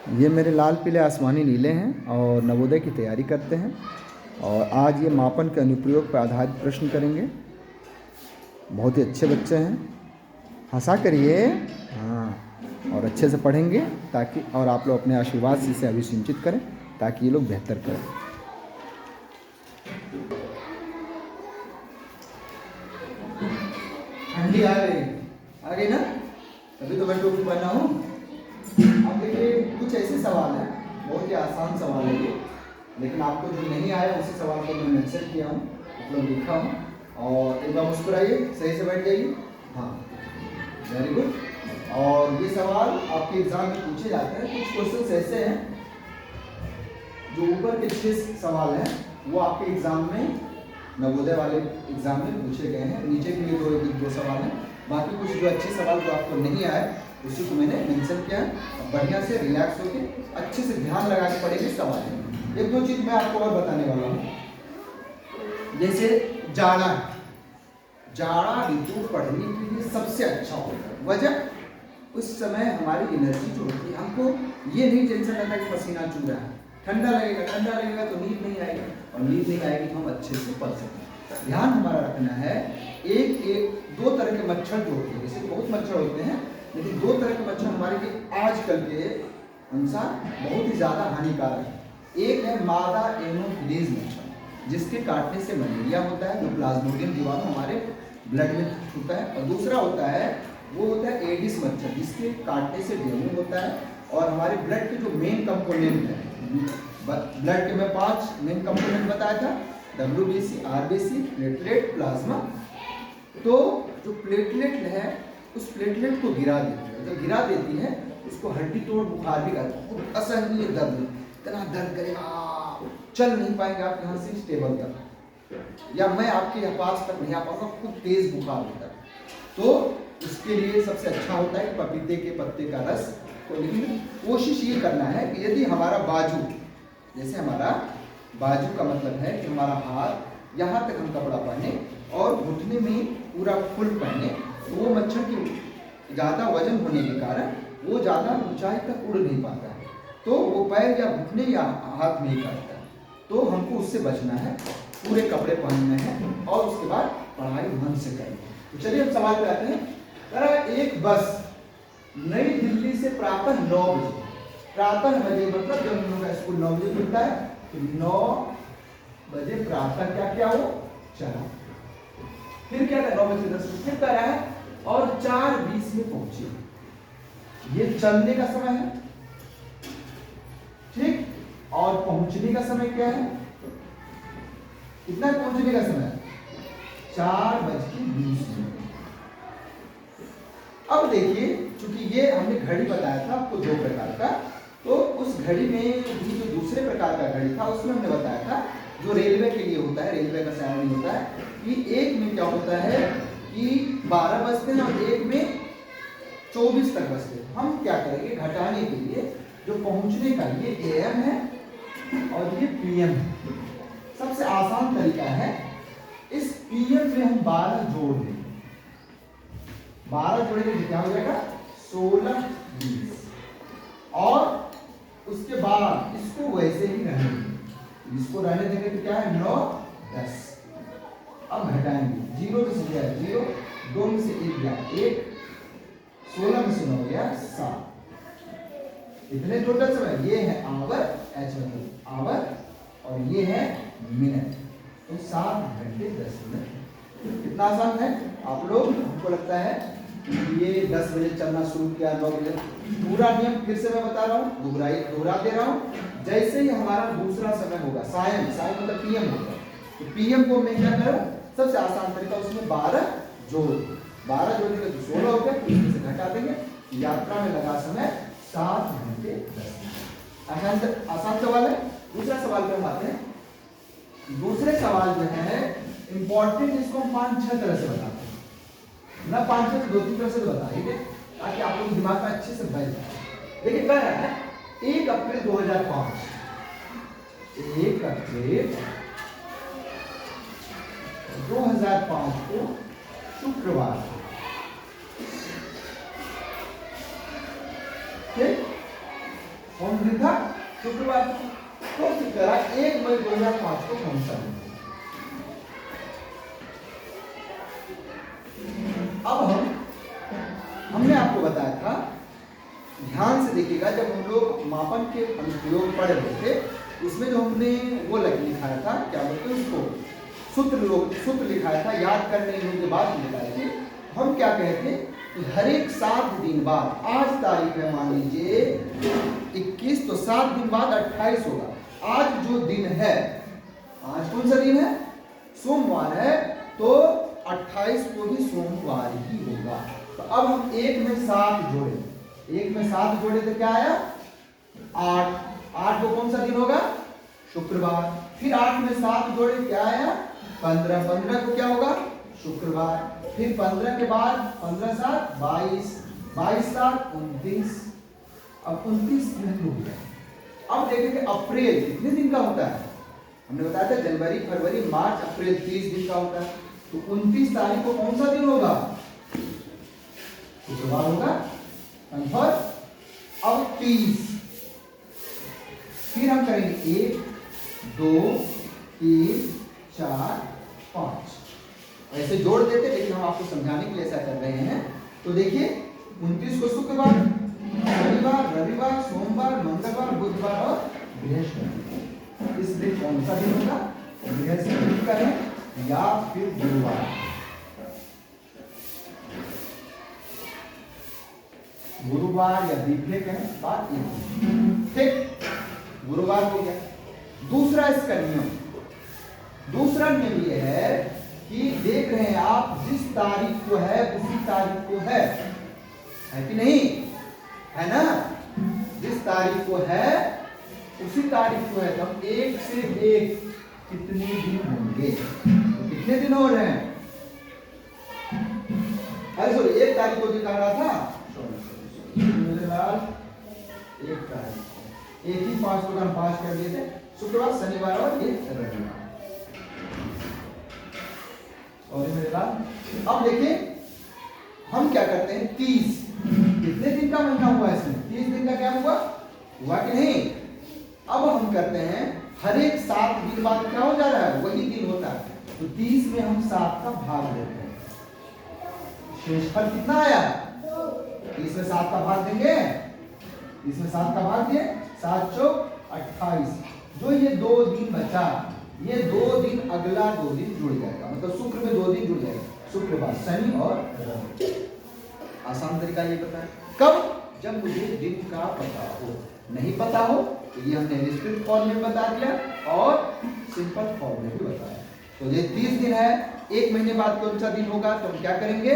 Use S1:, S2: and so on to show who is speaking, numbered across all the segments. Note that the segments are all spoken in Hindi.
S1: ये मेरे लाल पीले आसमानी नीले हैं और नवोदय की तैयारी करते हैं और आज ये मापन के अनुप्रयोग पर आधारित प्रश्न करेंगे। बहुत ही अच्छे बच्चे हैं, हंसा करिए। हाँ, और अच्छे से पढ़ेंगे ताकि और आप लोग अपने आशीर्वाद से इसे अभिसिंचित करें ताकि ये लोग बेहतर करें। ठंडी आ गई ना, तभी तो मैं टोपी पहना हूँ। अब देखिए कुछ ऐसे सवाल हैं, बहुत ही आसान सवाल है ये, लेकिन आपको जो नहीं आया उसी सवाल को मैं मेंशन किया हूँ, मतलब लिखा हूँ। और एक बार मुस्कुराइए, सही से बैठ जाइए। हाँ, वेरी गुड। और ये सवाल आपके एग्जाम में पूछे जाते हैं। कुछ क्वेश्चन ऐसे हैं जो ऊपर के 6 सवाल हैं वो आपके एग्जाम में, नवोदय वाले एग्जाम में पूछे गए हैं। नीचे के लिए दो सवाल हैं, बाकी कुछ जो अच्छे सवाल जो आपको नहीं आए उसी को मैंने मेंशन किया है। बढ़िया से रिलैक्स होकर अच्छे से ध्यान लगा के पढ़ेंगे सवाल। एक दो चीज मैं आपको और बताने वाला हूँ। जैसे जाड़ा ऋतु पढ़ने के लिए सबसे अच्छा होता है। वजह उस समय हमारी एनर्जी जो होती है, हमको ये नहीं टेंशन रहता कि पसीना चूह रहा है। ठंडा लगेगा तो नींद नहीं आएगी, और नींद नहीं आएगी तो हम अच्छे से पढ़ सकते। ध्यान हमारा रखना है, दो तरह के मच्छर जो होते हैं, जैसे बहुत मच्छर होते हैं, लेकिन दो तरह के मच्छर हमारे लिए आजकल के अनुसार बहुत ही ज़्यादा हानिकारक है। एक है मादा एनोफिलीज मच्छर, जिसके काटने से मलेरिया होता है, जो प्लाज्मोडियम जीवाणु हमारे ब्लड में छूटता है। और दूसरा होता है एडिस मच्छर, जिसके काटने से डेंगू होता है। और हमारे ब्लड के जो मेन कंपोनेंट है, ब्लड के मैं 5 मेन कंपोनेंट बताया था, WBC, RBC, प्लेटलेट, प्लाज्मा। तो जो प्लेटलेट है उस प्लेटलेट को गिरा देती है। जब गिरा देती है उसको हड्डी तोड़ बुखार भी कहते हैं। असहनीय दर्द, इतना दर्द करेगा, चल नहीं पाएंगे आप यहाँ से स्टेबल तक, या मैं आपके पास तक नहीं आ पाऊंगा, खूब तेज बुखार होता है। तो उसके लिए सबसे अच्छा होता है पपीते के पत्ते का रस। तो लेकिन कोशिश ये करना है कि यदि हमारा बाजू, जैसे हमारा बाजू का मतलब है कि हमारा हाथ यहाँ तक हम कपड़ा पहने और घुटने में पूरा फुल पहने, तो वो मच्छर की ज़्यादा वजन होने के कारण वो ज़्यादा ऊंचाई तक उड़ नहीं पाता है, तो वो पैर या घुटने या हाथ में ही काटता है। तो हमको उससे बचना है, पूरे कपड़े पहनने हैं और उसके बाद पढ़ाई मन से करेंगे। तो चलिए हम सवाल पे आते हैं। एक बस नई दिल्ली से प्रातः 9 बजे, प्रातः बजे मतलब जब हम लोग का स्कूल 9 बजे खुलता है, तो 9 बजे प्रातः क्या हो चला। फिर क्या था, 9 बजे 10 मिनट फिर कर रहा है और 4:20 में पहुंचे। ये चलने का समय है, ठीक। और पहुंचने का समय क्या है, कितना पहुंचने का समय, 4:20। अब देखिए, चूंकि ये हमने घड़ी बताया था आपको 2 प्रकार का, तो उस घड़ी में भी जो दूसरे प्रकार का घड़ी था उसमें हमने बताया था जो रेलवे के लिए होता है, रेलवे का सारणी होता है, कि एक में क्या होता है कि 12 बजते हैं और एक में 24 तक बजते हैं। हम क्या करेंगे, घटाने के लिए जो पहुंचने का ये AM है और ये PM है। सबसे आसान तरीका है, इस PM में हम 12 जोड़ देंगे। 12 जोड़ेंगे तो क्या हो जाएगा, 16, 20। और उसके बाद इसको वैसे ही रहने देंगे, इसको रहने देंगे तो क्या है, 9, 10। अब घटाएंगे, 0 में से गया 0, 2 में से 1 गया 1, 16 में से 9 गया 7। इतने टोटल समय। ये है आवर, H मतलब आवर, और ये है मिनट, तो 7 घंटे 10 मिनट। कितना आसान है। आप लोग, हमको लगता है ये 10 बजे चलना शुरू किया, 9 बजे। पूरा नियम फिर से मैं बता रहा हूँ, दोहरा दे रहा हूँ। जैसे ही हमारा दूसरा समय होगा, सायं मतलब PM होगा, तो PM को मैं क्या करूँ, सबसे आसान तरीका, उसमें 12 जोड़ देंगे तो 16 हो गया, इसमें से घटा देंगे। यात्रा में लगा समय 7 घंटे 10 मिनट। आसान सवाल है। दूसरा सवाल पे हम आते हैं। दूसरे सवाल जो है इंपॉर्टेंट, इसको हम 5-6 तरह से बताते हैं ना, 5-6 से 2-3 तरह से बताएंगे ताकि आप लोग दिमाग में अच्छे से बैठ जाए। देखिए कह रहा है 1 अप्रैल 2005, 1 अप्रैल 2005 को शुक्रवार, ठीक, कौन कौन दिन था? शुक्रवार। तो करा 1 मई 2005 को कौन सा दिन? अब हमने आपको बताया था, ध्यान से देखिएगा, जब हम लोग मापन के अनुप्रयोग पढ़ रहे थे उसमें जो हमने वो लिखाया था, क्या बोलते हैं उसको, सूत्र लिखाया था, याद करने के बाद लिखाए थे। हम क्या कहते हैं कि हर एक 7 दिन बाद, आज तारीख है मान लीजिए 21, तो 7 दिन बाद 28 होगा। आज जो दिन है, आज कौन सा दिन है? सोमवार है, तो 28 को भी सोमवार ही होगा। तो अब हम 1 में 7 जोड़े, 1 में 7 जोड़े तो क्या आया? 8। 8 को कौन सा दिन होगा? शुक्रवार। फिर 8 में 7 जोड़े, क्या आया? 15। 15 को क्या होगा? शुक्रवार। फिर 15 के बाद 15 7 22, 22 7 29। अब 29 दिन हो गया। अब देखेंगे अप्रैल कितने दिन का होता है? हमने बताया था जनवरी, फरवरी, मार्च, अप्रैल 30 दिन का होता है। तो 29 तारीख को कौन सा दिन होगा? शुक्रवार होगा। कंफर्म। अब 30, फिर हम करेंगे 1 2 3 4 5, ऐसे जोड़ देते, लेकिन हम आपको समझाने के लिए ऐसा कर रहे हैं। तो देखिए 29 को शुक्रवार, शनिवार, रविवार, सोमवार, मंगलवार, बुधवार और बृहस्पति। इस दिन कौन सा दिन होगा? बृहस्पति का है या फिर गुरुवार। गुरुवार या दीपे का बात ये, ठीक, गुरुवार हो गया। दूसरा इसका नियम, दूसरा नियम ये है कि देख रहे हैं आप, जिस तारीख को है उसी तारीख को है कि नहीं? है ना? जिस तारीख को है उसी तारीख को है। तो हम 1 से 1 कितने दिन होंगे? तो कितने दिन हो रहे हैं? अरे सॉरी, 1 तारीख को दिखा रहा था, मेरे लाल 1 तारीख को, एक ही 5 को हम 5 कर दिए थे, शुक्रवार, शनिवार और ये रविवार। और मेरे लाल, अब देखिए हम क्या करते हैं, 30 कितने दिन का महीना हुआ इसमें? 30 दिन का क्या हुआ कि नहीं? अब हम करते हैं, हर एक 7 दिन बाद क्या हो जा रहा है? वही दिन होता है। तो 30 में हम 7 का भाग देते हैं, शेषफल कितना आया? 30 में 7 का भाग देंगे, 30 में 7 का भाग दिए, 7 चौक 28। जो ये 2 दिन बचा, ये 2 दिन अगला 2 दिन जुड़ जाएगा, मतलब शुक्र में 2 दिन जुड़ जाएगा, शुक्रवार, शनि और रवि। आसान तरीका ये पता है कब? जब मुझे दिन का पता हो। नहीं पता हो तो ये हमने विस्तृत फॉर्म में बता दिया और सिंपल फॉर्म में भी बताया। तो ये 30 दिन है, 1 महीने बाद कौन सा दिन होगा? तो हम क्या करेंगे,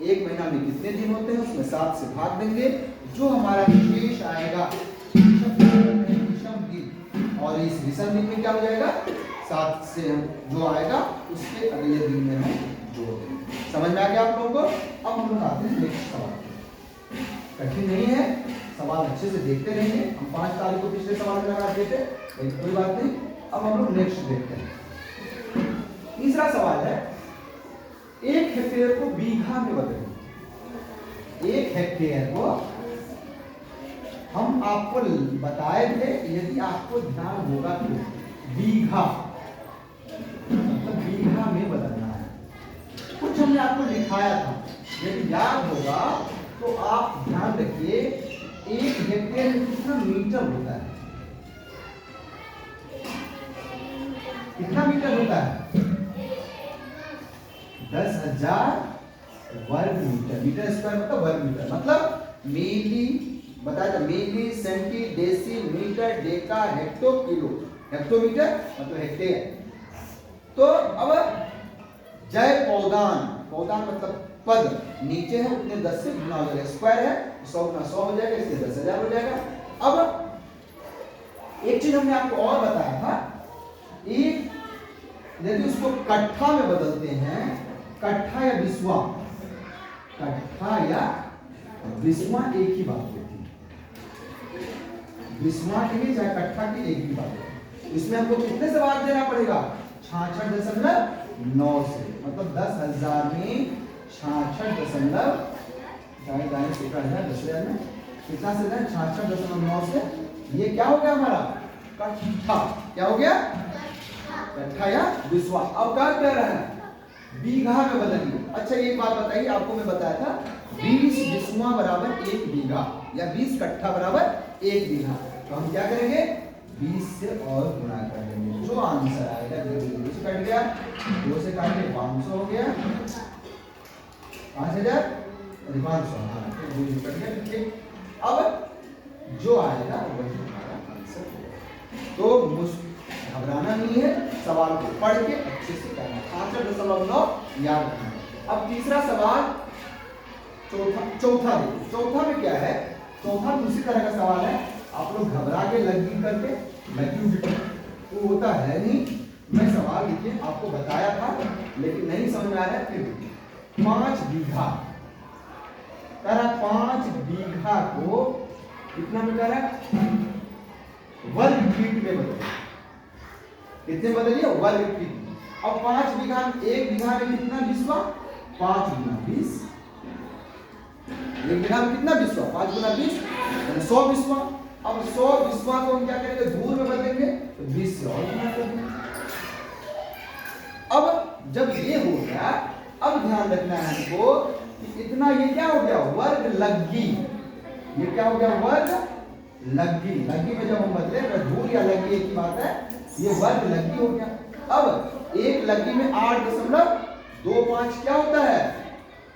S1: 1 महीना में कितने दिन होते हैं उसमें 7 से भाग देंगे, जो हमारा शेष आएगा विषम दिन, और इस विषम दिन में क्या हो जाएगा? 7 से जो आएगा उसके अगले दिन में हम जोड़ देंगे। समझ में आ गया आप लोगों को? अब हम लोग आते हैं नेक्स्ट सवाल। कठिन नहीं है, सवाल अच्छे से देखते रहेंगे। हम 5 तारीख को पिछले सवाल में लगा देते, कोई बात नहीं। अब हम लोग नेक्स्ट देखते हैं। तीसरा सवाल है, 1 हेक्टेयर को बीघा में बदलें। 1 हेक्टेयर को हम आपको बताए थे, यदि आपको ध्यान होगा तो बीघा मतलब बीघा में बदलना है। कुछ हमने आपको लिखाया था, यदि याद होगा तो आप ध्यान रखिए, 1 हेक्टेयर में कितना मीटर होता है? कितना मीटर होता है? 10,000 वर्ग मीटर। मीटर स्क्वायर मतलब वर्ग मीटर, मतलब मिली, बताया था, milli, centi, deci, metre, deca, hecto, kilo. Hectometre मतलब हेक्टेयर। तो अब जय पौदान, पौदान मतलब पद, नीचे है उतने 10 से गुना हो जाएगा, स्क्वायर है 100 गुना 100 हो जाएगा, इसलिए 10,000 हो जाएगा। अब एक चीज हमने आपको और बताया था, एक यदि उसको कट्ठा में बदलते हैं, कट्ठा या बिस्वा, कट्ठा या बिस्वा एक ही बात होती है। बिस्वा के लिए चाहे कट्ठा की एक ही बात होती है। इसमें हमको कितने से भाग देना पड़ेगा? 66.9 से, मतलब 10,000 में 66.9 में कितना से 66.9 से ये क्या हो गया हमारा कट्ठा, क्या हो गया कट्ठा या बिस्वा। अब क्या कह रहा है बीघा में बदलिए। अच्छा एक बात बताइए, आपको मैं बताया था 20 बिस्वा बराबर 1 बीघा या 20 कट्ठा बराबर 1 बीघा। तो हम क्या करेंगे 20 से और गुणा कर देंगे, जो आंसर आएगा 20 कट गया, 2 से काट के 500 हो गया, 5000 500 कट गया। ठीक, अब जो आएगा वही हमारा आंसर होगा। तो घबराना नहीं है, सवाल को पढ़ के अच्छे से करना। 65.9 याद रखना। अब तीसरा सवाल चौथा देखो, चौथा में क्या है, चौथा दूसरी तरह का सवाल है। आप लोग घबरा के लगी करके वो होता है नहीं। मैं सवाल देखिए आपको बताया था लेकिन नहीं समझ में आ रहा है, फिर 5 बीघा कह रहा, 5 बीघा को कितना में कह रहा वर्ग फीट में बदलिए। कितने बदलिए वर्ग फीट। अब 5 बीघा, 1 बीघा में कितना बिस्वा 5 गुना 20, 1 बीघा में कितना बिस्वा 5 गुना 20 यानी 100 बिस्वा। अब 100 बिस्वा को हम क्या करेंगे दूर में बदलेंगे तो 20 से और गुना कर देंगे। अब जब ये हो गया, अब ध्यान रखना है हमको इतना, ये क्या हो गया वर्ग लग्गी, ये क्या हो गया वर्ग लग्गी। लग्गी में जब हम बदले तो दूर या लग्गी एक ही बात है, ये वर्ग लग्गी हो गया। अब एक लग्गी में 8.25 क्या होता है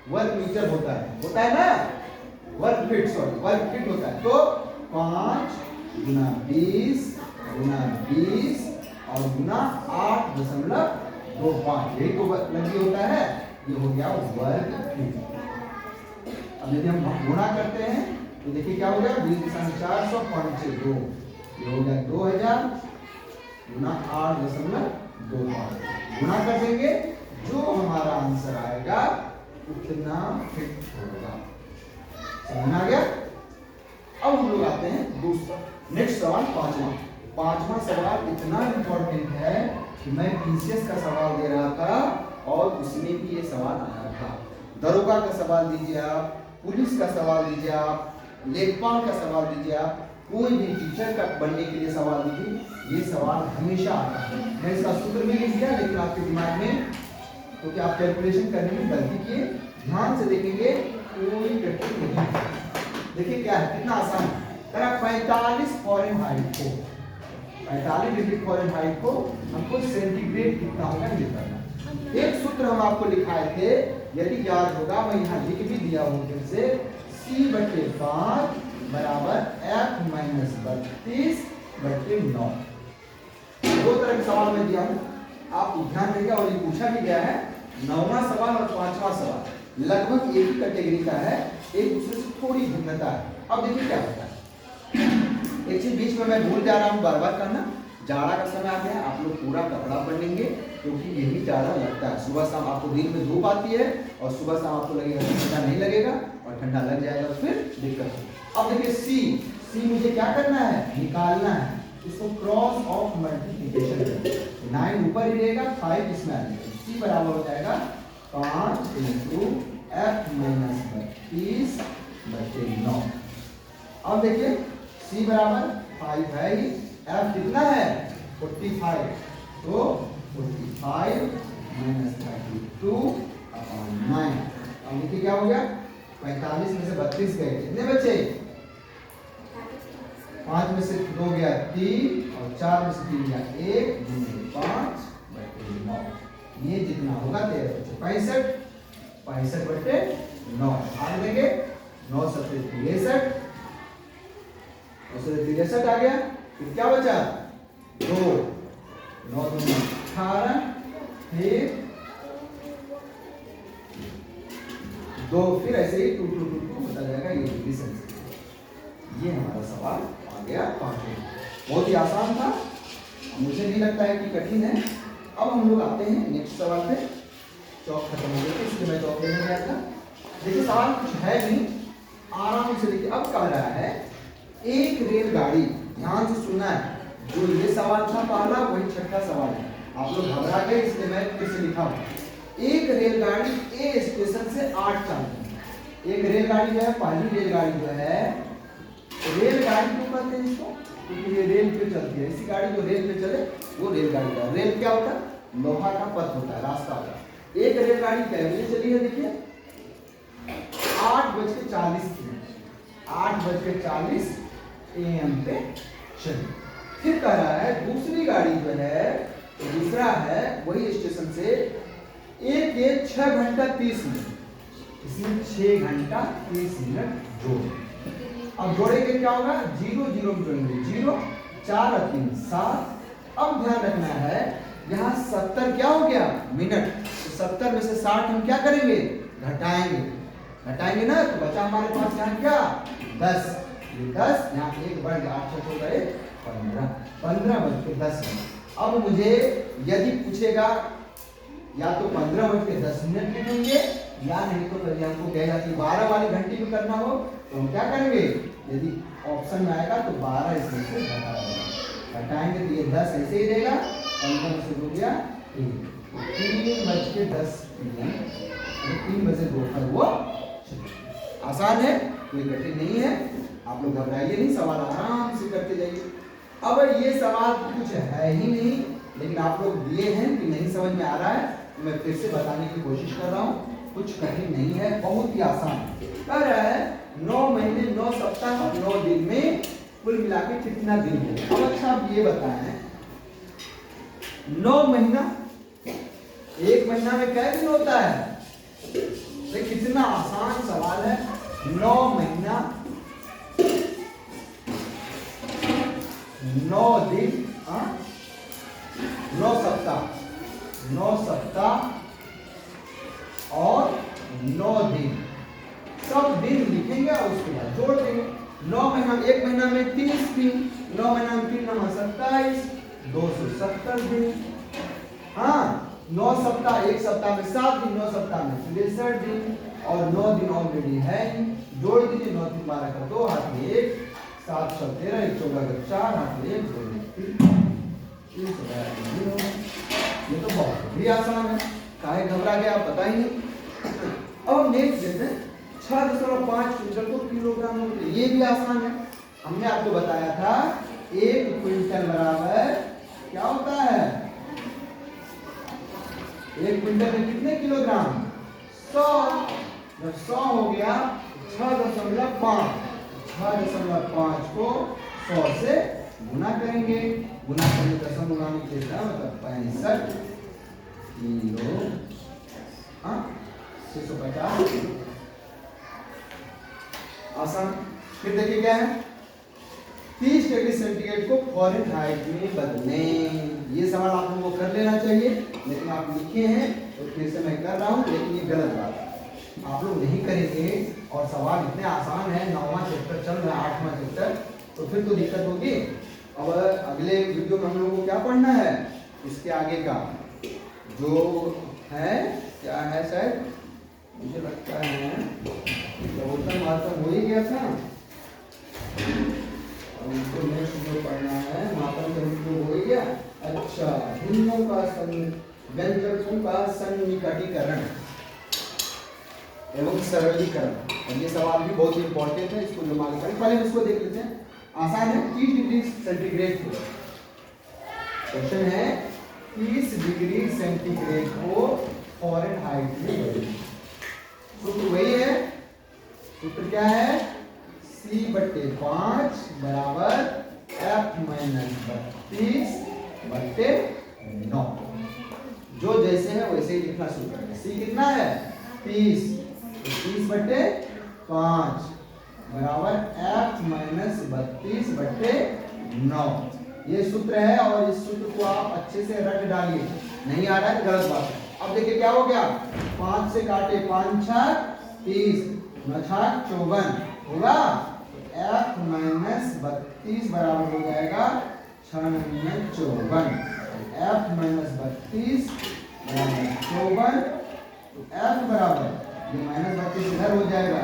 S1: वर्ग मीटर होता है ना, वर्ग फीट, सॉरी वर्ग फीट होता है। तो 5 गुना 20 गुना 20 और गुना 8.25, यही तो लग्गी होता है, ये हो गया वर्ग फीट। अब यदि हम गुणा करते हैं तो देखिए क्या हो गया 20×400 5 से 2, ये हो गया 2000 गुना 8.25, गुणा कर देंगे जो हमारा आंसर आएगा उतना फिट होगा। समझ आ गया। अब हम लोग आते हैं दूसरा नेक्स्ट सवाल, पांचवा सवाल इतना इंपॉर्टेंट है कि मैं पीसीएस का सवाल दे रहा था और उसमें भी ये सवाल आया था। दरोगा का सवाल दीजिए आप, पुलिस का सवाल दीजिए आप, लेखपाल का सवाल दीजिए आप, कोई भी टीचर का बनने के लिए सवाल दीजिए, ये सवाल हमेशा आता है। मैं इसका सूत्र भी लिख दिया लेकिन आपके दिमाग में तो क्या आप कैलकुलेशन करने में गलती किए, ध्यान से देखेंगे कोई गलती नहीं। देखिए क्या है, कितना आसान है। 45 फ़ारेनहाइट को, 45 डिग्री फ़ारेनहाइट को हमको सेंटीग्रेड कितना होगा ये करना। एक सूत्र हम आपको लिखाए थे, यदि याद होगा मैं यहाँ लिख भी दिया हूँ फिर से, C/5 बराबर F-32/9। दो तरह के सवाल में दिया हूँ, आप ध्यान देंगे। और ये पूछा भी गया है 9वां सवाल और 5वां सवाल लगभग एक ही कैटेगरी का है, एक दूसरे से थोड़ी भिन्नता है। अब देखिए क्या होता है, एक चीज बीच में मैं भूल जा रहा हूँ बार बार करना, जाड़ा का समय आ गया, आप लोग पूरा कपड़ा पहनेंगे क्योंकि यही जाड़ा लगता है। सुबह शाम आपको दिन में धूप आती है और सुबह शाम आपको लगेगा ठंडा नहीं लगेगा और ठंडा लग जाएगा तो फिर दिक्कत होगी। अब देखिए सी मुझे क्या करना है, निकालना है, इसको क्रॉस ऑफ मल्टीप्लिकेशन करेंगे। 9 ऊपर ही रहेगा, 5 इसमें आ जाएगा। सी बराबर हो जाएगा 5 × F-32/9। अब देखिए सी बराबर 5 है ही, एफ कितना है 45, तो 45 - 32/9। अब देखिए क्या हो गया, 45 में से 32 गए, कितने बचे 5 में से 2 गया 3 और 4 में से 3 गया 1, 5/9। ये जितना होगा 13 65/9 आगे देंगे, 9 × 7 = 63, 9 से 63 आ गया। फिर क्या बचा 2, 9 × 2 = 18, फिर 2, फिर ऐसे ही 2 होता जाएगा, ये डिग्री सेल्सियस। ये हमारा सवाल आ गया 5। बहुत ही आसान था, मुझे नहीं लगता है कि कठिन है। अब हम लोग आते हैं नेक्स्ट सवाल पे। चौक खत्म हो गया इसलिए मैं चौक लेने गया था। देखिए सवाल कुछ है नहीं, आराम से देखिए। अब कह रहा है एक रेलगाड़ी, ध्यान से सुनना है, जो ये सवाल था पहला वही छठा सवाल है। आप लोग घबरा गए इसलिए मैं फिर से लिखा हूं। एक रेलगाड़ी ए स्टेशन से 8 चालती है। एक रेलगाड़ी जो है, पहली रेलगाड़ी जो है रेलगाड़ी क्यों कहते हैं इसको? क्योंकि ये रेल पे चलती है। ऐसी गाड़ी जो रेल पे चले वो रेलगाड़ी का। रेल क्या होता है? लोहा का पथ होता है, रास्ता होता है। एक रेलगाड़ी कै बजे चली है? देखिए 8:40 8:40 AM पे चली। फिर कह रहा है दूसरी गाड़ी जो है, दूसरा है वही स्टेशन से 6 घंटा 30 मिनट, इसमें 6 घंटा 30 मिनट जोड़े। अब जोड़ेंगे क्या होगा? 0 0 में जोड़ेंगे 0, 4 और 3 7। अब ध्यान रखना है यहाँ 70 क्या हो गया? मिनट। तो 70 में से 60 हम क्या करेंगे? घटाएंगे ना, तो बचा हमारे पास यहाँ क्या? 10। ये 10 यहाँ 1 बढ़ गया, 8 6 करे 15, 15:10। अब मुझे यदि पूछेगा या तो 15:10 लिखेंगे या नहीं तो फिर हमको कहेगा कि 12 वाली घंटी में करना हो तो हम क्या करेंगे? यदि ऑप्शन में आएगा तो 12 इसमें से घटा देंगे, घटाएंगे तो ये 10 ऐसे ही रहेगा। 15 से हो गया 3:10 PM, 3 बजे दोपहर वो। आसान है, कोई कठिन नहीं है, आप लोग घबराइए नहीं, सवाल आराम से करते जाइए। अब ये सवाल कुछ है ही नहीं, लेकिन आप लोग दिए हैं कि नहीं समझ में आ रहा है तो मैं फिर से बताने की कोशिश कर रहा हूँ। कुछ कठिन नहीं है, बहुत ही आसान कह रहा है। 9 महीने 9 सप्ताह 9 दिन में कुल मिला के कितना दिन है? अब अच्छा आप ये बताएं 9 महीना, एक महीना में क्या दिन होता है? तो कितना आसान सवाल है। 9 महीना 9 दिन 9 सप्ताह और 9 दिन, सब दिन लिखेंगे और उसके बाद जोड़ देंगे। 9 महीना, एक महीना में 30 दिन, 9 महीना में 3 9 27, 270 दिन। हाँ, 9 सप्ताह, एक सप्ताह में 7 दिन, 9 सप्ताह में 63 दिन और 9 दिन ऑलरेडी है। जोड़ दीजिए, 9 3 12 का 2, हाथ में 1, 7 6 13, 1 14 का 4, हाथ में 1 2 3। ये तो बहुत भी आसान है, काहे घबरा गया आप? पता ही नहीं। अब नेक्स्ट देखते हैं 6.5 क्विंटल को किलोग्राम में, ये भी आसान है। हमने आपको बताया था 1 क्विंटल बराबर क्या होता है? 1 क्विंटल में कितने किलोग्राम? 100। जब 100 हो गया 6.5, 6.5 को 100 से गुना करेंगे। गुना करेंगे दशम गुणाने के लिए मतलब 65 किलो 650। आसान। फिर देखिए क्या है? 30 डिग्री सेंटीग्रेड को फ़ारेनहाइट में बदलें। ये सवाल आप लोगों को कर लेना चाहिए, लेकिन आप लिखे हैं तो फिर से मैं कर रहा हूँ, लेकिन ये गलत बात है। आप लोग नहीं करेंगे और सवाल इतने आसान है, 9वां चैप्टर चल रहा है, 8वां चैप्टर, तो फिर तो दिक्कत होगी। अब अगले वीडियो में हम लोगों को क्या पढ़ना है? इसके आगे का जो है क्या है, शायद मुझे लगता है गौतम मातम हो ही गया था, और उनको नेक्स्ट जो पढ़ना है मातम तो हो ही गया। अच्छा, भिन्नों का व्यंजकों का सन्निकटीकरण एवं सरलीकरण, और ये सवाल भी बहुत ही इंपॉर्टेंट है, इसको जो मालूम करें। पहले इसको देख लेते हैं, आसान है। 30 डिग्री सेंटीग्रेड को, क्वेश्चन है 30 डिग्री सेंटीग्रेड को फ़ारेनहाइट में बदलें। सूत्र वही है, सूत्र क्या है? C/5 बराबर F - 32/9। जो जैसे है वैसे ही लिखना शुरू करेंगे। C कितना है? 30, तो 30/5 बराबर F - 32/9। ये सूत्र है और इस सूत्र को आप अच्छे से रट डालिए। नहीं आ रहा है गलत बात है। अब देखिए क्या हो गया? 5 से काटे, 5 6 30, 9 6 54 होगा। F - 32 बराबर हो जाएगा 6 9 54। F - 32 बराबर 54, तो F बराबर ये -32 इधर हो जाएगा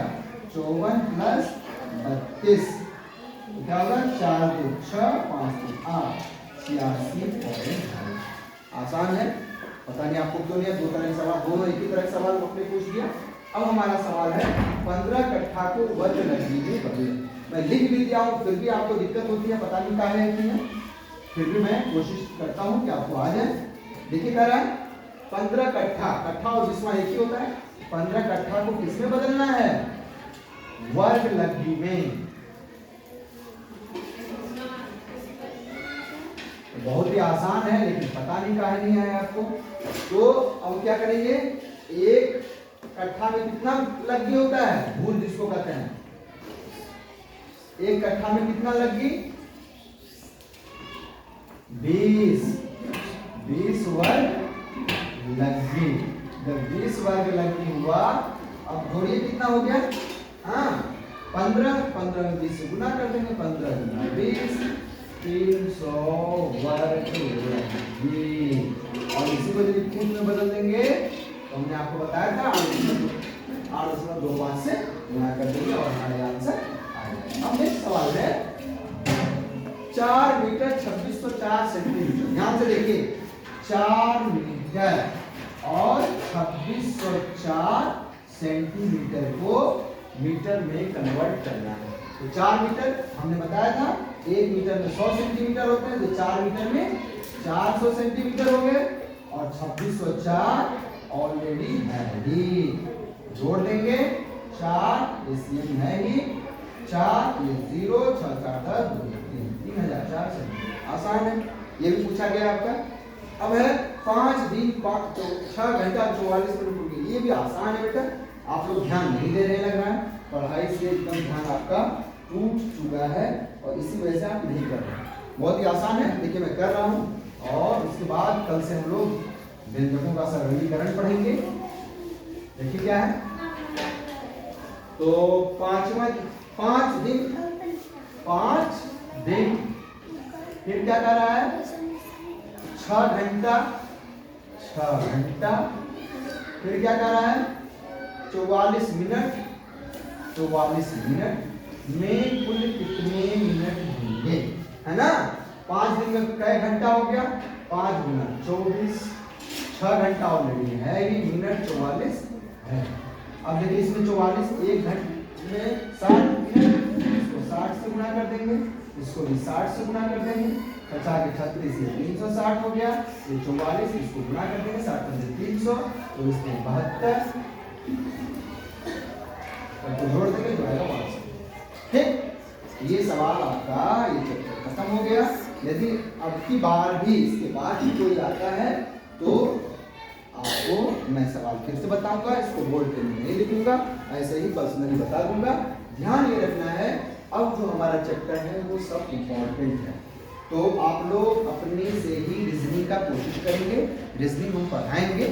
S1: 54 + 32, क्या होगा? 4 2 6 5 3 8 86। आसान है, पता नहीं आपको क्यों नहीं। 2 तरह के सवाल, दोनों एक ही तरह के सवाल आपने पूछ दिया। अब हमारा सवाल है 15 कट्ठा को वज्र नगरी में बदलें। मैं लिख भी दिया हूँ फिर भी आपको दिक्कत होती है, पता नहीं काहे होती है, फिर भी मैं कोशिश करता हूँ कि आपको आ जाए। देखिए कह रहा है 15 कट्ठा, कट्ठा और बिस्वा एक ही होता है। 15 कट्ठा को किसमें बदलना है? वर्ग लघु में। बहुत ही आसान है लेकिन पता नहीं काहे नहीं आया आपको। तो अब क्या करेंगे, एक कट्ठा में कितना लग्गी होता है? भूल जिसको कहते हैं। एक कट्ठा में कितना लग्गी? 20 वर्ग लग्गी। जब 20 वर्ग लग्गी हुआ, अब घोड़िए कितना हो गया? हाँ 15 में 20 से गुना कर देंगे, 15 गुना 20, 300 वर्ग लग्गी। और इसी को जब फुट में बदल देंगे तो हमने आपको बताया था 8.25 से गुना कर देंगे और हमारा आंसर आ जाएगा। अब नेक्स्ट सवाल है 4 मीटर 2604 सेंटीमीटर। ध्यान से देखिए 4 मीटर और 2604 सेंटीमीटर को मीटर में कन्वर्ट करना है। तो 4 मीटर हमने बताया था 1 मीटर में 100 सेंटीमीटर होते हैं, तो 4 मीटर में 400 सेंटीमीटर हो गए और 2604 ऑलरेडी है ही। जोड़ देंगे 4 ये सेम है ही, 4 ये 0, 6 4 10 3004 सेंटीमीटर। आसान है, ये भी पूछा गया आपका। अब है 5 दिन 6 घंटा 44 मिनट। ये भी आसान है बेटा, आप लोग ध्यान नहीं दे रहे लग रहा है, पढ़ाई से एकदम ध्यान आपका टूट चुका है और इसी वजह से आप नहीं कर रहे। बहुत ही आसान है, देखिए मैं कर रहा हूँ और उसके बाद कल से हम लोग व्यंजकों का सरलीकरण पढ़ेंगे। देखिए क्या है, तो 5 दिन, फिर क्या कर रहा है 6 घंटा, फिर क्या कर रहा है 44 मिनट में कुल कितने मिनट होंगे, है ना। 5 दिन में कै घंटा हो गया? 5 गुना 24, 6 घंटा ऑलरेडी है ही, मिनट 44 है। अब देखिए इसमें 44, 1 घंटे में 60 मिनट, इसको 60 से गुना कर देंगे, इसको भी 60 से गुना कर देंगे, 50 के 36 ये 360 हो गया, ये 44 इसको गुना कर देंगे, 60 से 300 तो इसमें 72 तो जोड़ देंगे जो आएगा 500। ठीक, ये सवाल आपका ये चैप्टर खत्म हो गया। यदि अब की बार भी इसके बाद ही कोई आता है तो आपको मैं सवाल फिर से बताऊंगा, इसको बोर्ड पे नहीं लिखूंगा, ऐसे ही पर्सनली बता दूंगा। ध्यान ये रखना है अब जो हमारा चैप्टर है वो सब इम्पोर्टेंट है, तो आप लोग अपने से ही रीजनिंग का कोशिश करेंगे। रीजनिंग हम पढ़ाएंगे,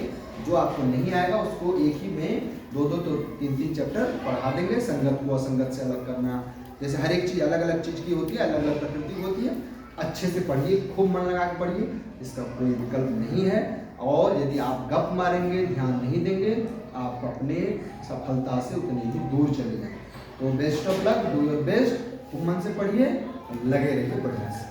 S1: जो आपको नहीं आएगा उसको एक ही में 2-2 तो 3-3 चैप्टर पढ़ा देंगे। संगत को असंगत से अलग करना, जैसे हर एक चीज़ अलग अलग चीज़ की होती है, अलग अलग प्रकृति की होती है। अच्छे से पढ़िए, खूब मन लगा के पढ़िए, इसका कोई विकल्प नहीं है। और यदि आप गप मारेंगे, ध्यान नहीं देंगे, आप अपने सफलता से उतने ही दूर चले जाएंगे। तो best of luck, do your best, खूब मन से पढ़िए, लगे रहिए बढ़िया से।